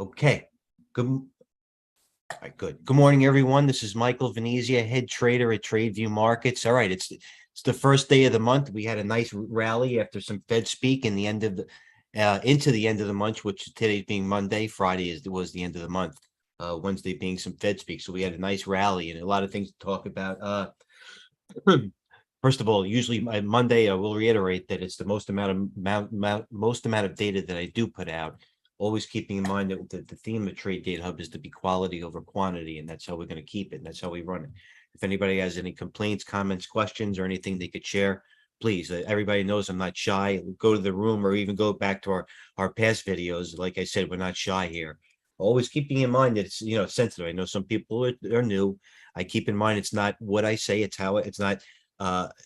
Okay. Good. All right, good. Good morning, everyone. This is Michael Venezia, head trader at TradeView Markets. All right, it's the first day of the month. We had a nice rally after some Fed speak in the end of the into the end of the month, which today being Monday, Friday was the end of the month. Wednesday being some Fed speak. So we had a nice rally and a lot of things to talk about. First of all, usually Monday, I will reiterate that it's the most amount of data that I do put out. Always keeping in mind that the theme of TradeGATEHub is to be quality over quantity, and that's how we're going to keep it. And that's how we run it. If anybody has any complaints, comments, questions, or anything they could share, please. Everybody knows I'm not shy. Go to the room or even go back to our past videos. Like I said, we're not shy here. Always keeping in mind that it's sensitive. I know some people are new. I keep in mind it's not what I say, it's how it's not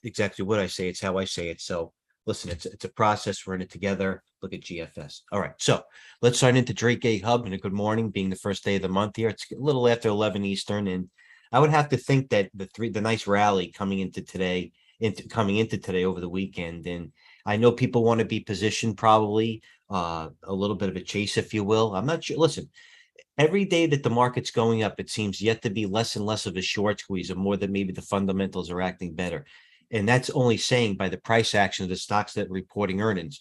exactly what I say, it's how I say it. So listen, it's a process. We're in it together. Look at GFS. All right, so let's sign into TradeGATEHub and a good morning, being the first day of the month here. It's a little after 11 Eastern, and I would have to think that the nice rally coming into today over the weekend, and I know people want to be positioned probably a little bit of a chase, if you will. I'm not sure. Listen, every day that the market's going up, it seems yet to be less and less of a short squeeze, and more that maybe the fundamentals are acting better. And that's only saying by the price action of the stocks that are reporting earnings.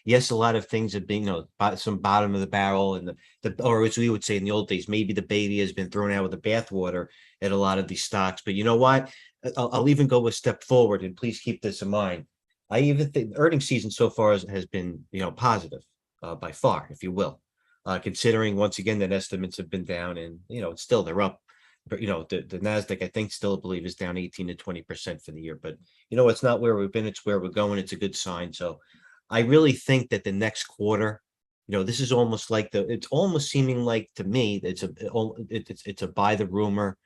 Yes, a lot of things have been, some bottom of the barrel, and or as we would say in the old days, maybe the baby has been thrown out with the bathwater at a lot of these stocks. But you know what? I'll even go a step forward, and please keep this in mind. I even think earnings season so far has been, positive by far, if you will. Considering once again that estimates have been down, and it's still they're up, but the Nasdaq I think still believe is down 18 to 20% for the year. But it's not where we've been; it's where we're going. It's a good sign. So I really think that the next quarter, this is almost like it's almost seeming like to me it's a buy the rumor,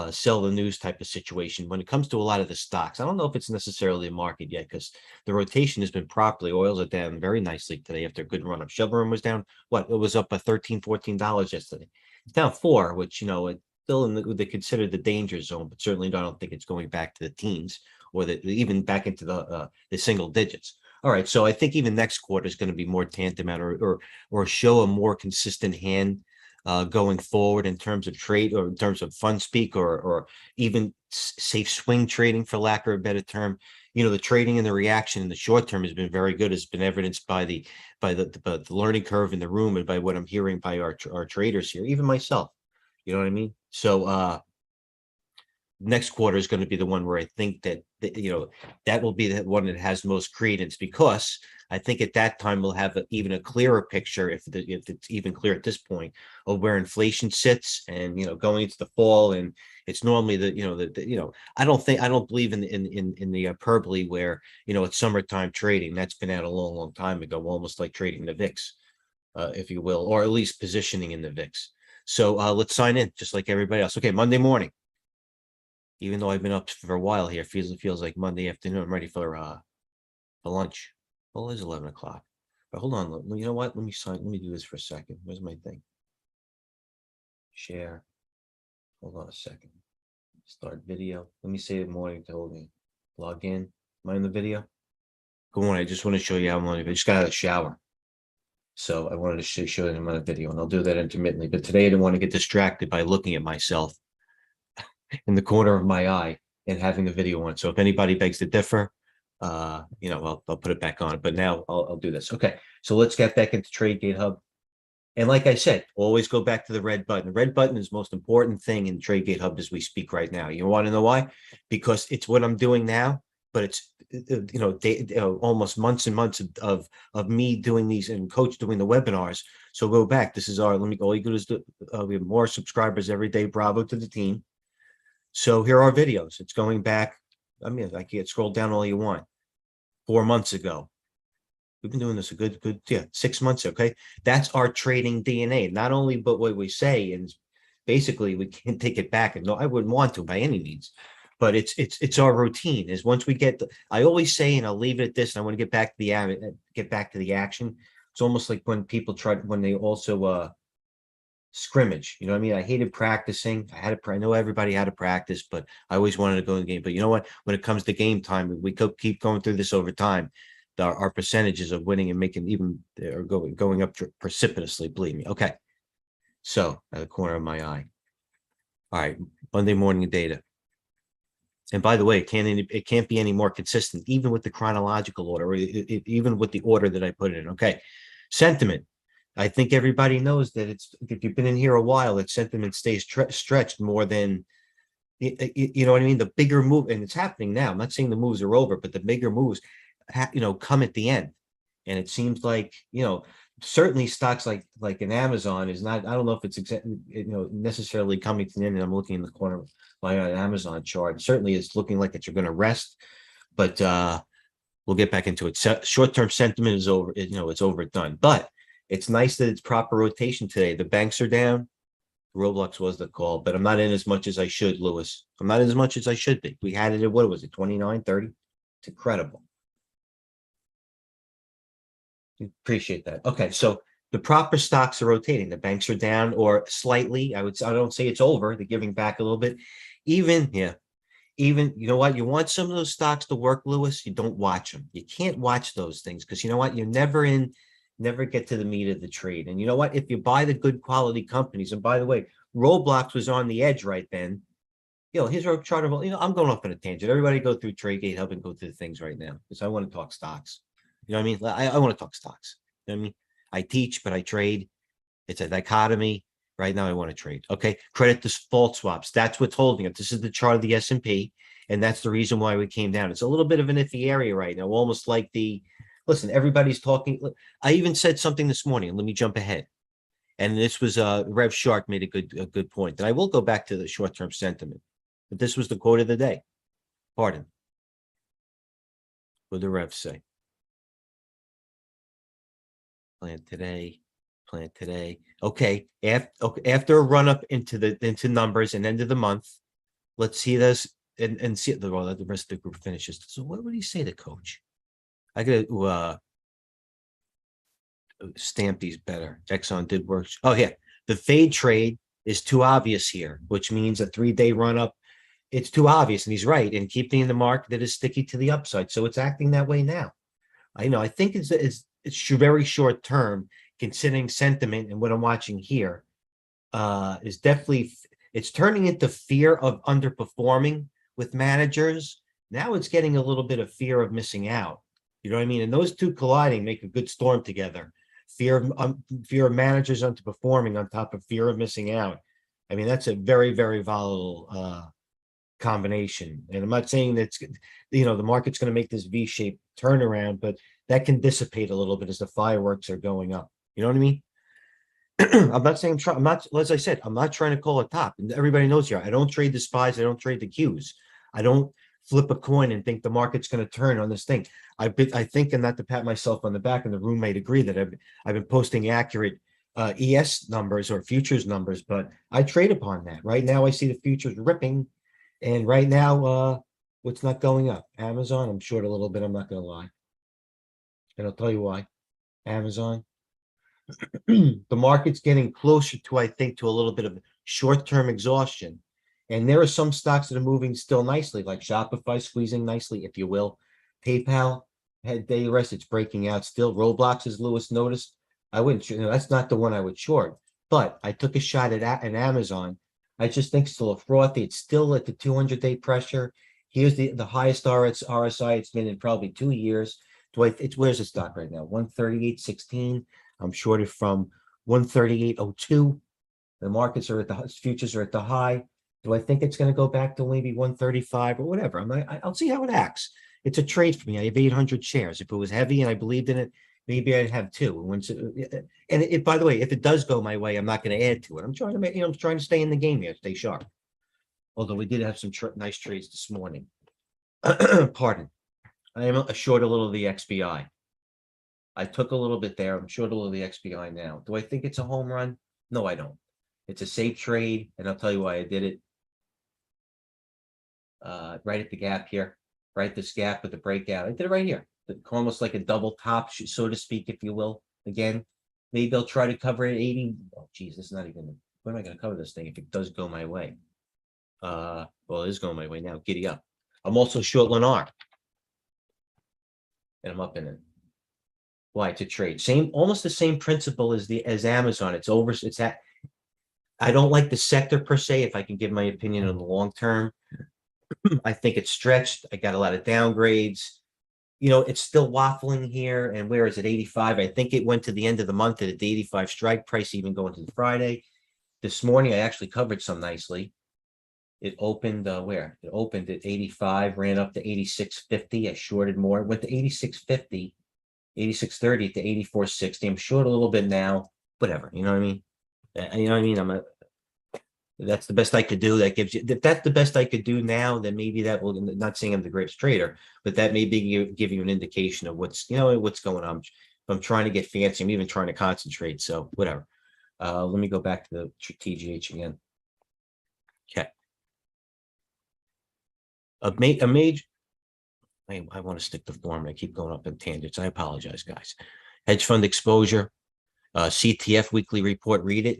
sell the news type of situation when it comes to a lot of the stocks. I don't know if it's necessarily a market yet because the rotation has been properly. Oils are down very nicely today after a good run up. Chevron was down. It was up by $13-14 yesterday. It's down 4, which it's still in they consider the danger zone, but certainly I don't think it's going back to the teens or even back into the single digits. All right, so I think even next quarter is going to be more tantamount or show a more consistent hand going forward in terms of trade or in terms of fund speak or even safe swing trading, for lack of a better term. The trading and the reaction in the short term has been very good. It's been evidenced by the learning curve in the room and by what I'm hearing by our traders here, even myself. You know what I mean? So next quarter is going to be the one where I think that that will be the one that has most credence, because I think at that time we'll have even a clearer picture, if it's even clear at this point, of where inflation sits, and going into the fall. And it's normally I don't believe in the hyperbole where it's summertime trading. That's been out a long time ago, almost like trading the VIX, if you will, or at least positioning in the VIX. So let's sign in just like everybody else. Okay, Monday morning. Even though I've been up for a while here, feels like Monday afternoon. I'm ready for lunch. Well, it's 11 o'clock. But hold on. You know what? Let me do this for a second. Where's my thing? Share. Hold on a second. Start video. Let me say good morning to hold me. Log in. Am I in the video? Good morning. I just want to show you how I'm on. I just got out of the shower. So I wanted to show you my video, and I'll do that intermittently. But today I didn't want to get distracted by looking at myself in the corner of my eye and having the video on. So if anybody begs to differ, I'll put it back on. But now I'll do this. Okay, so let's get back into TradeGATEHub. And like I said, always go back to the red button. The red button is the most important thing in TradeGATEHub as we speak right now. You want to know why? Because it's what I'm doing now, but it's almost months and months of me doing these and coach doing the webinars. So go back. This is all you do is we have more subscribers every day. Bravo to the team. So here are videos. It's going back. I mean, I can't scroll down all you want. 4 months ago. We've been doing this a good 6 months. Okay. That's our trading DNA. Not only, but what we say, and basically we can't take it back. And no, I wouldn't want to by any means, but it's our routine. Is once we I always say, and I'll leave it at this, and I want to get back to the action. It's almost like when people when they also scrimmage. You know what I mean? I hated practicing. I know everybody had to practice, but I always wanted to go in the game. But you know what? When it comes to game time, we keep going through this over time. Our percentages of winning and making are going up precipitously. Believe me. Okay. So at the corner of my eye. All right, Monday morning data. And by the way, it can't be any more consistent, even with the chronological order, or even with the order that I put it in. Okay, sentiment. I think everybody knows that if you've been in here a while, that sentiment stays stretched more than you know what I mean. The bigger move, and it's happening now. I'm not saying the moves are over, but the bigger moves, come at the end. And it seems like certainly stocks like an Amazon is not. I don't know if it's necessarily coming to the end. And I'm looking in the corner of my Amazon chart. Certainly, it's looking like it's going to rest, but we'll get back into it. Short-term sentiment is over. It's overdone, but it's nice that it's proper rotation today. The banks are down. Roblox was the call, but I'm not in as much as I should, Lewis. I'm not in as much as I should be. We had it at, what was it, 29, 30? It's incredible. Appreciate that. Okay, so the proper stocks are rotating. The banks are down or slightly. I don't say it's over. They're giving back a little bit. Even, you know what? You want some of those stocks to work, Lewis. You don't watch them. You can't watch those things because you know what? You're never get to the meat of the trade. And you know what? If you buy the good quality companies, and by the way, Roblox was on the edge right then. Here's our chart of, I'm going off on a tangent. Everybody go through TradeGATEHub and go through the things right now because I want to talk stocks. You know what I mean? I want to talk stocks. You know what I mean? I teach, but I trade. It's a dichotomy. Right now, I want to trade. Okay. Credit default swaps. That's what's holding it. This is the chart of the S&P. And that's the reason why we came down. It's a little bit of an iffy area right now, almost like listen, everybody's talking. I even said something this morning. Let me jump ahead. And this was Rev Shark made a good point. And I will go back to the short-term sentiment. But this was the quote of the day. Pardon. What did the Rev say? Plan today. Okay. After a run up into numbers and end of the month, let's see this and see the rest of the group finishes. So what would he say to coach? I gotta stamp these better. Exxon did work. Oh yeah, the fade trade is too obvious here, which means a 3-day run up. It's too obvious, and he's right. And keeping in the market that is sticky to the upside, so it's acting that way now. I think it's very short term, considering sentiment and what I'm watching here. Is definitely it's turning into fear of underperforming with managers. Now it's getting a little bit of fear of missing out. You know what I mean? And those two colliding make a good storm together. Fear of managers underperforming on top of fear of missing out. I mean, that's a very, very volatile combination. And I'm not saying that's the market's going to make this V-shaped turnaround, but that can dissipate a little bit as the fireworks are going up. You know what I mean? I'm not saying I'm not, as I said, I'm not trying to call a top. And everybody knows here, I don't trade the SPYs, I don't trade the Qs. I don't flip a coin and think the market's going to turn on this thing. I think, and not to pat myself on the back, and the roommate agree that I've been posting accurate ES numbers or futures numbers, but I trade upon that. Right now, I see the futures ripping, and right now, what's not going up? Amazon, I'm short a little bit. I'm not going to lie, and I'll tell you why. Amazon, the market's getting closer to, I think, to a little bit of short-term exhaustion. And there are some stocks that are moving still nicely, like Shopify squeezing nicely, if you will. PayPal had day rest, it's breaking out still. Roblox, as Lewis noticed, I wouldn't, that's not the one I would short. But I took a shot at an Amazon. I just think still a frothy. It's still at the 200-day pressure. Here's the highest RSI it's been in probably 2 years. Where's the stock right now? 138.16. I'm shorted from 138.02. The markets are futures are at the high. Do I think it's going to go back to maybe 135 or whatever? I'll see how it acts. It's a trade for me. I have 800 shares. If it was heavy and I believed in it, maybe I'd have two. And by the way, if it does go my way, I'm not going to add to it. I'm trying to I'm trying to stay in the game here, stay sharp. Although we did have some nice trades this morning. Pardon. I am short a little of the XBI. I took a little bit there. I'm short a little of the XBI now. Do I think it's a home run? No, I don't. It's a safe trade, and I'll tell you why I did it. Right at the gap here, right this gap with the breakout. I did it right here, almost like a double top, so to speak, if you will. Again, maybe they'll try to cover it at 80. Oh, geez, this is not even. When am I going to cover this thing if it does go my way? Well, it is going my way now. Giddy up. I'm also short Lennar, and I'm up in it. Why? To trade. Almost the same principle as Amazon. It's I don't like the sector per se. If I can give my opinion on the long term, I think it's stretched. I got a lot of downgrades. It's still waffling here. And where is it? 85. I think it went to the end of the month at the 85 strike price, even going to the Friday. This morning, I actually covered some nicely. It opened where? It opened at 85, ran up to 86.50. I shorted more. It went to 86.50, 86.30 to 84.60. I'm short a little bit now. Whatever. You know what I mean? You know what I mean? That's the best I could do. That gives you, if that's the best I could do now, then maybe that will, not saying I'm the greatest trader, but that may give you an indication of what's going on. If I'm trying to get fancy, I'm even trying to concentrate. So whatever. Let me go back to the TGH again. Okay. A major, I want to stick to form. I keep going up in tangents. I apologize, guys. Hedge fund exposure, CTF weekly report. Read it.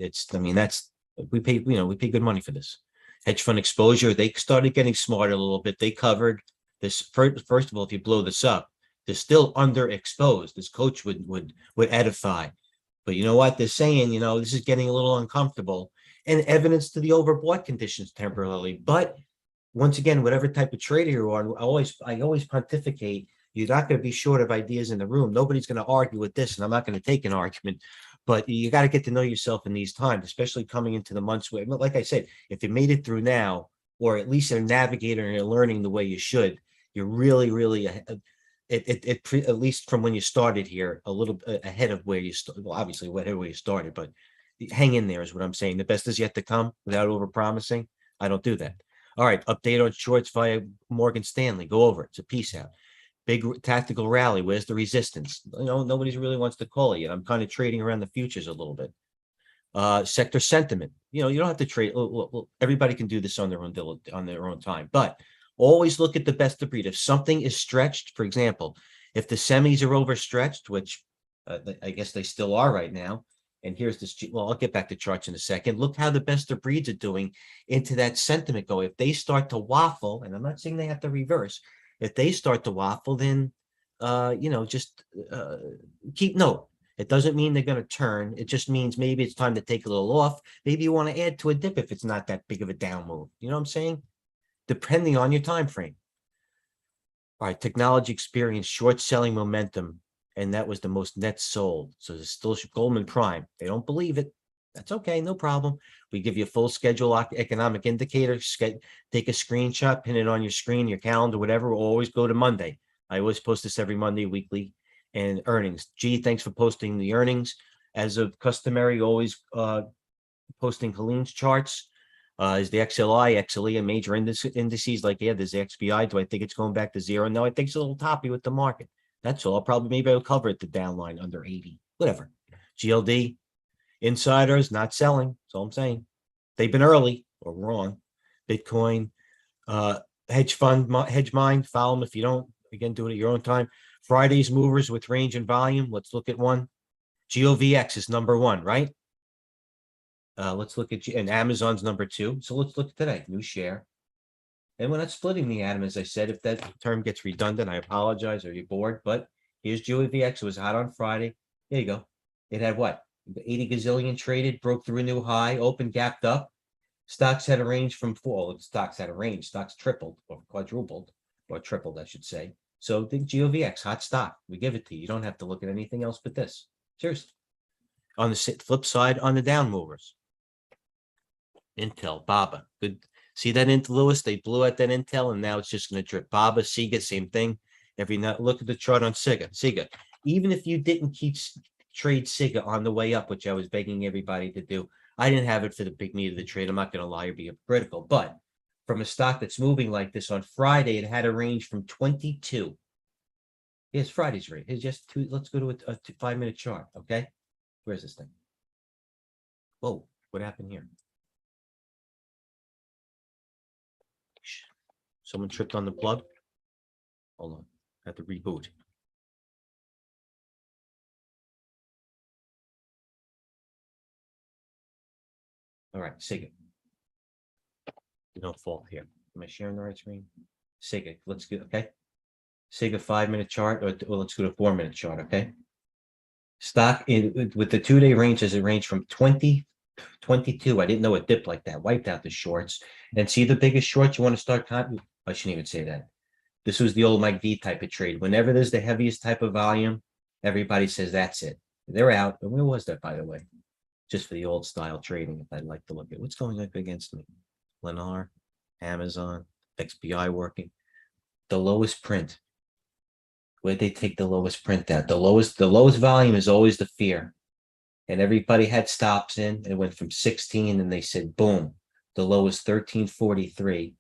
We pay good money for this. Hedge fund exposure. They started getting smarter a little bit. They covered this. First of all, if you blow this up, they're still underexposed. This coach would edify. But you know what they're saying? This is getting a little uncomfortable, and evidence to the overbought conditions temporarily. But once again, whatever type of trader you are, I always pontificate. You're not going to be short of ideas in the room. Nobody's going to argue with this, and I'm not going to take an argument. But you got to get to know yourself in these times, especially coming into the months where, like I said, if you made it through now, or at least a navigator and you're learning the way you should, you're really, really, at least from when you started here, a little ahead of where you started. Well, obviously, ahead of where you started, but hang in there is what I'm saying. The best is yet to come without overpromising. I don't do that. All right, update on shorts via Morgan Stanley. Go over it. It's a piece out. Big tactical rally. Where's the resistance? Nobody really wants to call it yet. I'm kind of trading around the futures a little bit. Sector sentiment. You don't have to trade. Everybody can do this on their own time, but always look at the best of breed. If something is stretched, for example, if the semis are overstretched, which I guess they still are right now. And here's this. Well, I'll get back to charts in a second. Look how the best of breeds are doing into that sentiment go. If they start to waffle, and I'm not saying they have to reverse. If they start to waffle, then just keep note. It doesn't mean they're going to turn. It just means maybe it's time to take a little off. Maybe you want to add to a dip if it's not that big of a down move. You know what I'm saying? Depending on your time frame. All right, technology experience short selling momentum, and that was the most net sold. So there's still Goldman Prime. They don't believe it. That's okay, no problem. We give you a full schedule economic indicator. Take a screenshot, pin it on your screen, your calendar, whatever. We'll always go to Monday. I always post this every Monday, weekly, and earnings. Gee, thanks for posting the earnings. As of customary, always posting Helene's charts. Is the XLI, XLE, and major indices like, there's the XBI. Do I think it's going back to zero? No, I think it's a little toppy with the market. That's all. Maybe I'll cover it the downline under 80, whatever. GLD, insiders not selling. That's all I'm saying. They've been early or wrong. Bitcoin, hedge mind, follow them if you don't. Again, do it at your own time. Friday's movers with range and volume. Let's look at one. GOVX is number one, right? Let's look at, and Amazon's number two. So let's look at today. New share. And we're not splitting the atom, as I said. If that term gets redundant, I apologize, or you're bored. But here's GOVX. It was hot on Friday. There you go. It had what? 80 gazillion traded, broke through a new high, opened, gapped up. Stocks had a range from stocks had a range. Stocks tripled or quadrupled or tripled, I should say. So the GOVX, hot stock. We give it to you. You don't have to look at anything else but this. Seriously. On the flip side, on the down movers. Intel, Baba. Good. See that Intel, Lewis? They blew at that Intel, and now it's just going to drip. Baba, Sega, same thing. Every night, look at the chart on Sega. Even if you didn't trade Sega on the way up, which I was begging everybody to do, I didn't have it for the big meat of the trade. I'm not going to lie or be critical, but from a stock that's moving like this on Friday, it had a range from 22. Yes, Friday's rate. It's just two. Let's go to a 5-minute chart. Okay, where's this thing? Whoa, what happened here? Someone tripped on the plug. Hold on, I have to reboot. All right, Sega. No fault here. Am I sharing the right screen? Sega, let's go. Okay. Sega 5-minute chart, or let's go to 4-minute chart. Okay. Stock with the 2-day range, as it range from 20 22. I didn't know it dipped like that. Wiped out the shorts. And see the biggest shorts you want to start I shouldn't even say that. This was the old Mike V type of trade. Whenever there's the heaviest type of volume, everybody says that's it. They're out. And where was that, by the way? Just for the old style trading, if I'd like to look at what's going up against me. Lennar, Amazon, XBI working. The lowest print. Where'd they take the lowest print out? The lowest volume is always the fear. And everybody had stops in. It went from 16 and they said, boom, the low is 1343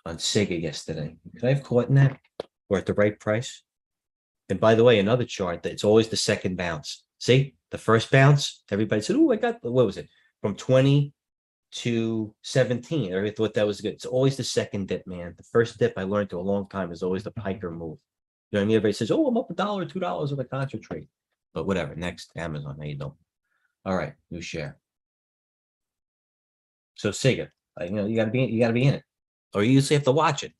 on Siga yesterday. Could I have caught in that? Or at the right price? And by the way, another chart that it's always the second bounce. See, the first bounce, everybody said, oh, I got, what was it? From 20 to 17. Everybody thought that was good. It's always the second dip, man. The first dip I learned to a long time is always the piker move. You know what I mean? Everybody says, oh, I'm up $1, $2 on a contra trade. But whatever. Next, Amazon. How you doing? All right, new share. So Siga, you gotta be in it. Or you usually have to watch it.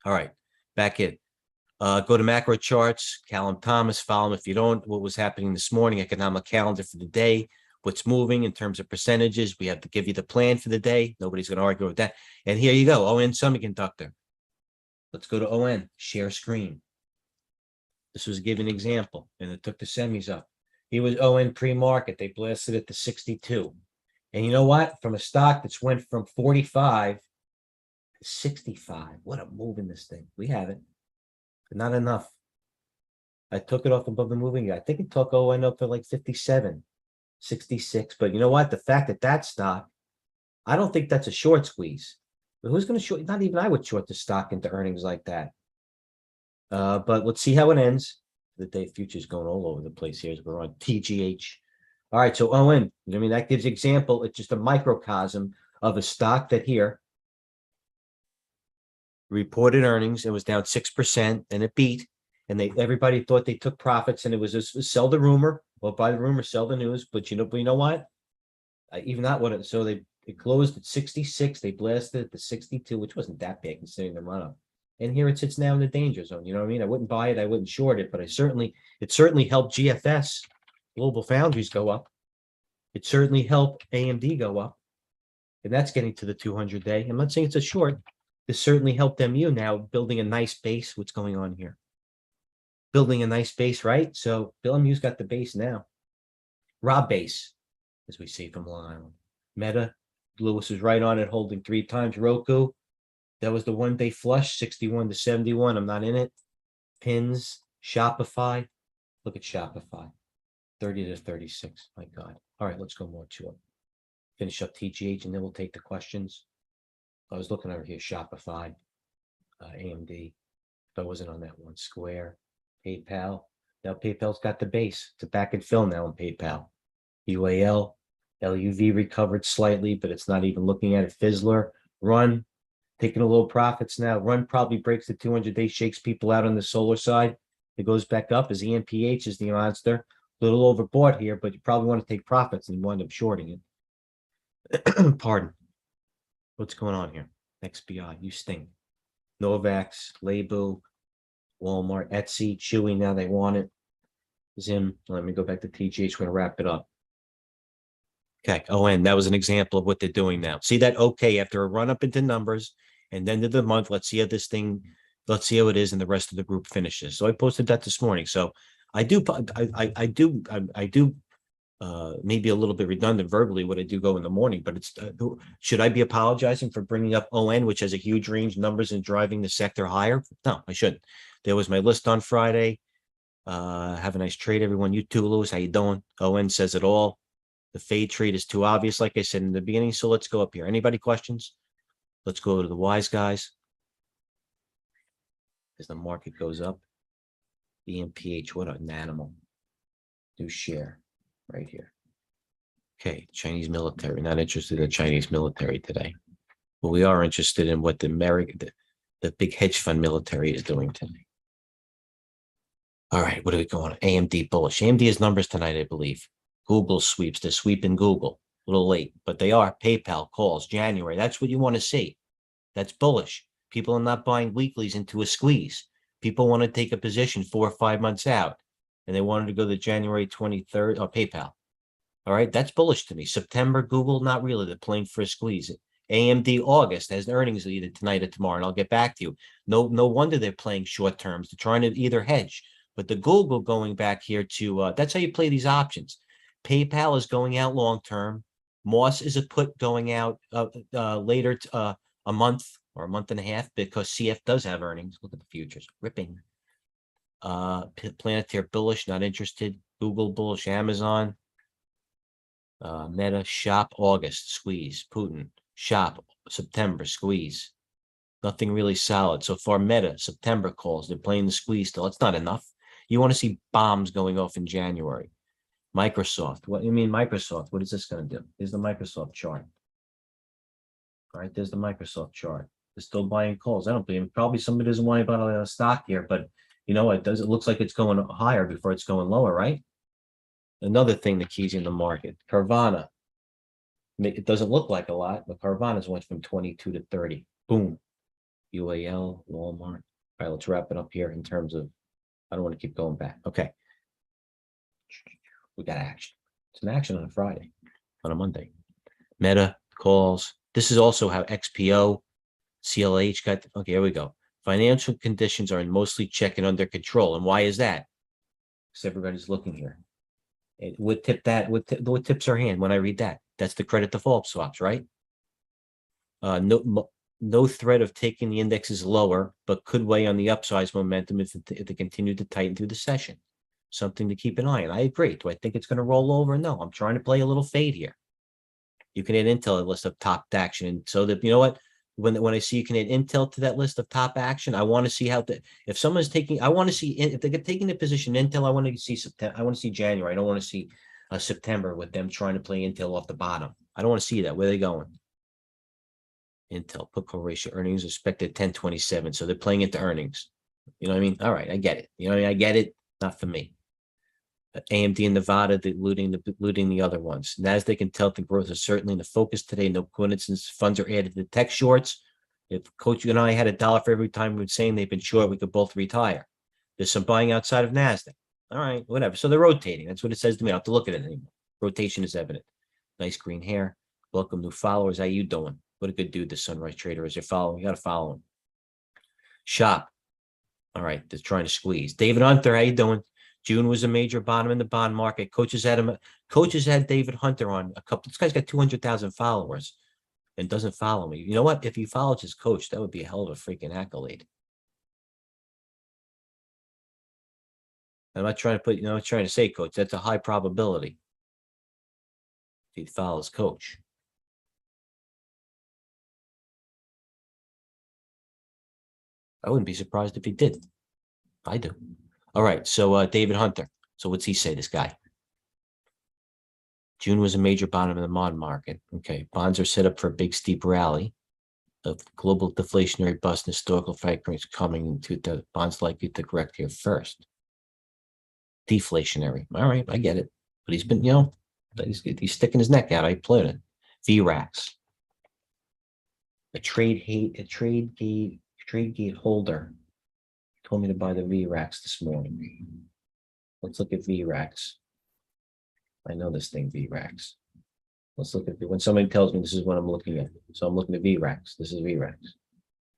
All right, back in. Go to macro charts, Callum Thomas, follow him if you don't. What was happening this morning, economic calendar for the day, what's moving in terms of percentages. We have to give you the plan for the day. Nobody's going to argue with that. And here you go, ON Semiconductor. Let's go to ON, share screen. This was given example, and it took the semis up. He was ON pre-market. They blasted it to 62. And you know what? From a stock that's went from 45 to 65. What a move in this thing. We have it. But not enough. I took it off above the moving. I think it took ON up to like 57, 66. But you know what? The fact that stock, I don't think that's a short squeeze. But who's going to short? Not even I would short the stock into earnings like that. But let's see how it ends. The day futures going all over the place here as we're on TGH. All right, so ON, I mean, that gives example. It's just a microcosm of a stock that here reported earnings. It was down 6% and it beat. And everybody thought they took profits, and it was just sell the rumor. Well, buy the rumor, sell the news. But you know what? Even not what it. So it closed at 66. They blasted it to 62, which wasn't that bad considering the run up. And here it sits now in the danger zone. You know what I mean? I wouldn't buy it. I wouldn't short it, but it certainly helped GFS, Global Foundries, go up. It certainly helped AMD go up. And that's getting to the 200-day. I'm not saying it's a short. This certainly helped MU now building a nice base. What's going on here? Building a nice base, right? So Bill MU's got the base now. Rob base, as we see from Long Island. Meta, Lewis is right on it, holding 3 times. Roku, that was the one-day flush, 61 to 71. I'm not in it. Pins, Shopify. Look at Shopify, 30 to 36. My God. All right, let's go more to it. Finish up TGH, and then we'll take the questions. I was looking over here, Shopify, AMD. If I wasn't on that one, Square, PayPal. Now PayPal's got the base. It's a back and fill now on PayPal. UAL, LUV recovered slightly, but it's not even looking at it. Fizzler, Run, taking a little profits now. Run probably breaks the 200-day, shakes people out on the solar side. It goes back up as EMPH is the monster. A little overbought here, but you probably want to take profits and wind up shorting it. Pardon. What's going on here? XBI, you stink. Novavax, Lebu, Walmart, Etsy, Chewy, now they want it. Zim, let me go back to TGH. We're going to wrap it up. Okay, ON, that was an example of what they're doing now. See that? Okay, after a run up into numbers and then to the month, let's see how it is, and the rest of the group finishes. So I posted that this morning. So I do maybe a little bit redundant verbally what I do go in the morning, but it's should I be apologizing for bringing up ON, which has a huge range of numbers and driving the sector higher? No, I shouldn't. There was my list on Friday. Have a nice trade, everyone. You too, Lewis. How you doing? ON says it all. The fade trade is too obvious, like I said in the beginning. So let's go up here. Anybody questions? Let's go to the wise guys. As the market goes up, EMPH, what an animal. New share right here. Okay, Chinese military. Not interested in the Chinese military today. But we are interested in what the big hedge fund military is doing today. All right, what are we going on? AMD bullish. AMD has numbers tonight, I believe. Google sweeps. They're sweeping Google. A little late, but they are. PayPal calls January. That's what you want to see. That's bullish. People are not buying weeklies into a squeeze. People want to take a position 4 or 5 months out, and they wanted to go to January 23rd or PayPal. All right, that's bullish to me. September, Google, not really. They're playing for a squeeze. AMD August has earnings either tonight or tomorrow, and I'll get back to you. No wonder they're playing short terms. They're trying to either hedge. But the Google going back here to that's how you play these options. PayPal is going out long term. Moss is a put going out later a month or a month and a half because CF does have earnings. Look at the futures ripping. Planetaire bullish, not interested. Google bullish, Amazon. Meta shop August squeeze. Putin shop September squeeze. Nothing really solid so far. Meta September calls. They're playing the squeeze still. It's not enough. You want to see bombs going off in January. Microsoft. What do you mean Microsoft? What is this going to do? Here's the Microsoft chart. All right, there's the Microsoft chart. They're still buying calls. I don't believe probably somebody doesn't want to buy a stock here, but you know it does. It looks like it's going higher before it's going lower, right? Another thing that keys in the market, Carvana. It doesn't look like a lot, but Carvana's went from 22 to 30. Boom. UAL, Walmart. All right, let's wrap it up here in terms of, I don't want to keep going back. Okay. We got action. It's an action on a Friday, on a Monday. Meta calls. This is also how XPO, CLH got, okay, here we go. Financial conditions are mostly check and under control. And why is that? Because everybody's looking here. It would tip that, what tips our hand when I read that? That's the credit default swaps, right? No threat of taking the indexes lower, but could weigh on the upsize momentum if they continue to tighten through the session. Something to keep an eye on. I agree. Do I think it's going to roll over? No, I'm trying to play a little fade here. You can add Intel to a list of top action. And so that, you know what? When I see you can add Intel to that list of top action, I want to see how if someone's taking, I want to see if they're taking the position Intel, I want to see September, I want to see January. I don't want to see September with them trying to play Intel off the bottom. I don't want to see that. Where are they going? Intel put call ratio earnings expected 1027. So they're playing into earnings. You know what I mean? All right, I get it. You know what I mean? I get it. Not for me. AMD and Nevada, looting the other ones. Nasdaq and Telton growth is certainly in the focus today. No coincidence. Funds are added to tech shorts. If Coach, you and I had $1 for every time we've been saying they've been short, we could both retire. There's some buying outside of Nasdaq. All right, whatever. So they're rotating. That's what it says to me. I don't have to look at it anymore. Rotation is evident. Nice green hair. Welcome new followers. How you doing? What a good dude this Sunrise Trader is. You're following. You got to follow him. Shop. All right, they're trying to squeeze. David Hunter, how you doing? June was a major bottom in the bond market. Coaches had David Hunter on a couple. This guy's got 200,000 followers and doesn't follow me. You know what? If he follows his coach, that would be a hell of a freaking accolade. I'm not trying to put, I'm trying to say, coach, that's a high probability if he follows coach. I wouldn't be surprised if he did. I do. All right. So David Hunter. So what's he say, this guy? June was a major bottom in the bond market. Okay. Bonds are set up for a big steep rally of global deflationary bust and historical factors coming into the bonds likely to correct here first. Deflationary. All right. I get it. But he's been, he's sticking his neck out. I played it. VRAX. A TradeGate holder told me to buy the VRAX this morning. Let's look at VRAX. I know this thing, VRAX. Let's look at when somebody tells me this is what I'm looking at. So I'm looking at VRAX. This is VRAX.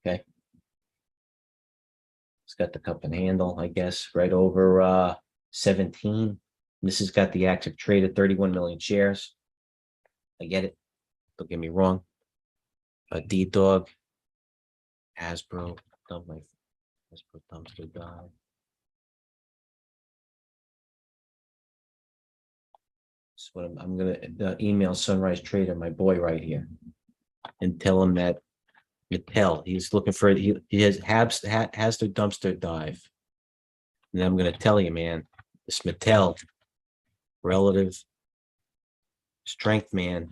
Okay. It's got the cup and handle, I guess, right over 17. This has got the active trade at 31 million shares. I get it. Don't get me wrong. D-Dog, Hasbro, dumpster dive. So what I'm gonna email Sunrise Trader, my boy right here, and tell him that Mattel, he's looking for he has the dumpster dive. And I'm gonna tell you, man, this Mattel relative strength, man.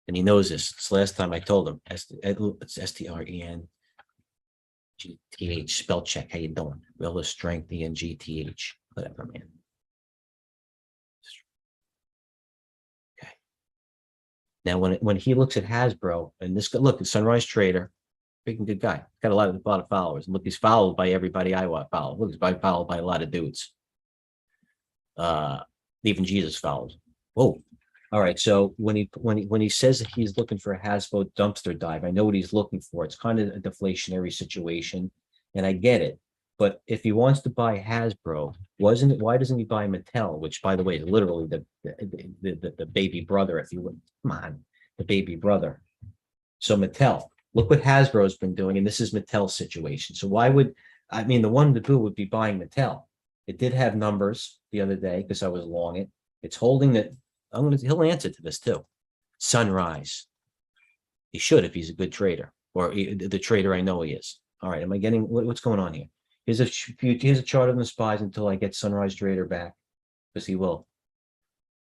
And he knows this. This last time I told him, it's STRENGTH, spell check. How you doing? Relative strength, ENGTH, whatever, man. Okay. Now, when he looks at Hasbro, and this look at Sunrise Trader, freaking good guy. Got a lot of followers. Look, he's followed by everybody I want follow. Look, he's followed by a lot of dudes. Even Jesus follows. Whoa. All right. So when he says that he's looking for a Hasbro dumpster dive, I know what he's looking for. It's kind of a deflationary situation, and I get it. But if he wants to buy Hasbro, wasn't it? Why doesn't he buy Mattel? Which, by the way, is literally the baby brother, if you would. Come on, the baby brother. So Mattel, look what Hasbro's been doing, and this is Mattel's situation. So why would I mean the one to do would be buying Mattel? It did have numbers the other day because I was long it. It's holding that. He'll answer to this too. Sunrise. He should if he's a good trader, or the trader I know he is. All right, am I getting what's going on here? Here's a chart of the spies until I get Sunrise Trader back, because he will.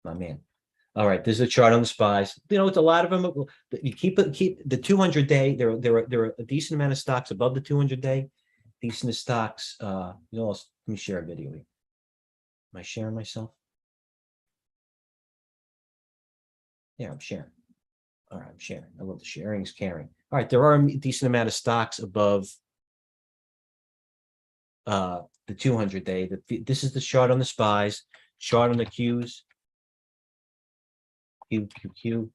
My man. All right, there's a chart on the spies. You know, it's a lot of them. You keep the 200-day. There are a decent amount of stocks above the 200-day. Decent stocks. Let me share a video. Am I sharing myself? Yeah, I'm sharing. All right, I'm sharing. I love the sharing is caring. All right, there are a decent amount of stocks above the 200-day. This is the chart on the spies. Chart on the Qs. Q.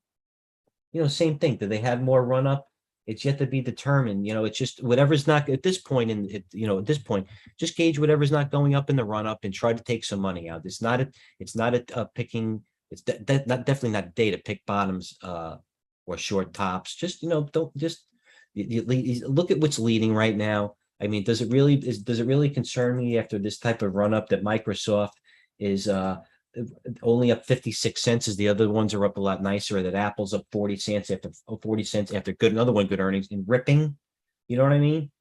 Same thing. Do they have more run up? It's yet to be determined. It's just whatever's not at this point at this point, just gauge whatever's not going up in the run up and try to take some money out. It's not a picking. It's definitely not a day to pick bottoms or short tops. Just don't just you look at what's leading right now. I mean, does it really concern me after this type of run up that Microsoft is only up 56 cents as the other ones are up a lot nicer, that Apple's up 40 cents after another one good earnings and ripping. You know what I mean?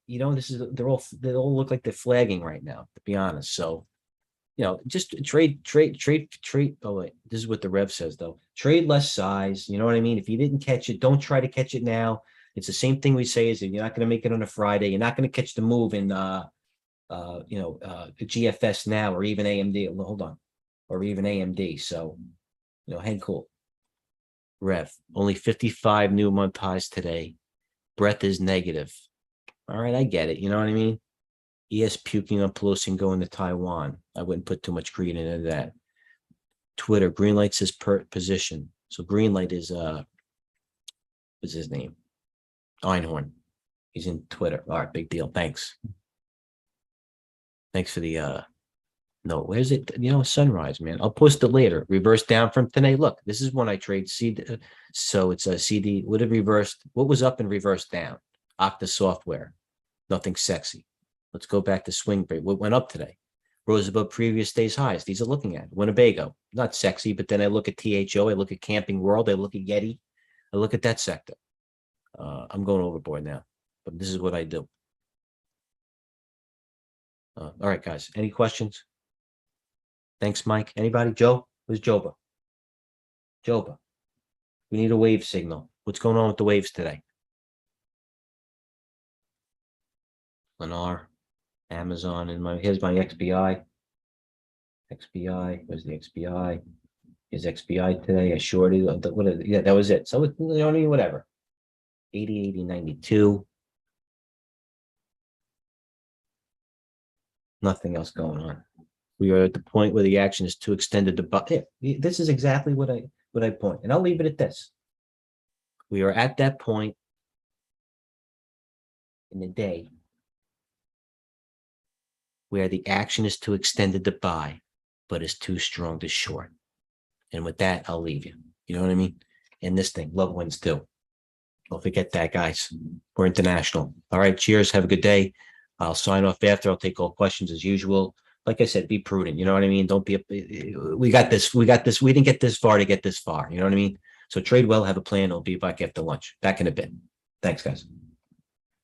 They all look like they're flagging right now, to be honest. So, just trade. Oh, wait, this is what the Rev says though. Trade less size. You know what I mean? If you didn't catch it, don't try to catch it now. It's the same thing we say is if you're not going to make it on a Friday, you're not going to catch the move in the GFS now, or even AMD. Hold on, or even AMD. So, head cool. Rev, only 55 new month highs today. Breath is negative. All right, I get it. You know what I mean? ES puking on Pelosi and going to Taiwan. I wouldn't put too much greed into that. Twitter, Greenlight says position. So Greenlight is what's his name? Einhorn. He's in Twitter. All right, big deal. Thanks. Thanks for the no, where's it? Sunrise, man. I'll post it later. Reverse down from today. Look, this is when I trade CD. So it's a CD. What was up and reversed down? Okta Software. Nothing sexy. Let's go back to swing trade. What went up today? Rose above previous day's highs. These are looking at Winnebago. Not sexy, but then I look at THO. I look at Camping World. I look at Yeti. I look at that sector. I'm going overboard now, but this is what I do. All right, guys. Any questions? Thanks, Mike. Anybody? Joe? Where's Joba? Joba. We need a wave signal. What's going on with the waves today? Lennar, Amazon, and here's my XBI. XBI, where's the XBI? Is XBI today? I shorted. Yeah, that was it. So whatever. 80, 80, 92. Nothing else going on. We are at the point where the action is too extended to this is exactly what I point, and I'll leave it at this. We are at that point in the day where the action is too extended to buy, but is too strong to short. And with that, I'll leave you. You know what I mean? And this thing, love wins too. Don't forget that, guys. We're international. All right, cheers. Have a good day. I'll sign off after. I'll take all questions as usual. Like I said, be prudent. You know what I mean? Don't be. We got this. We didn't get this far to get this far. You know what I mean? So trade well. Have a plan. I'll be back after lunch. Back in a bit. Thanks, guys.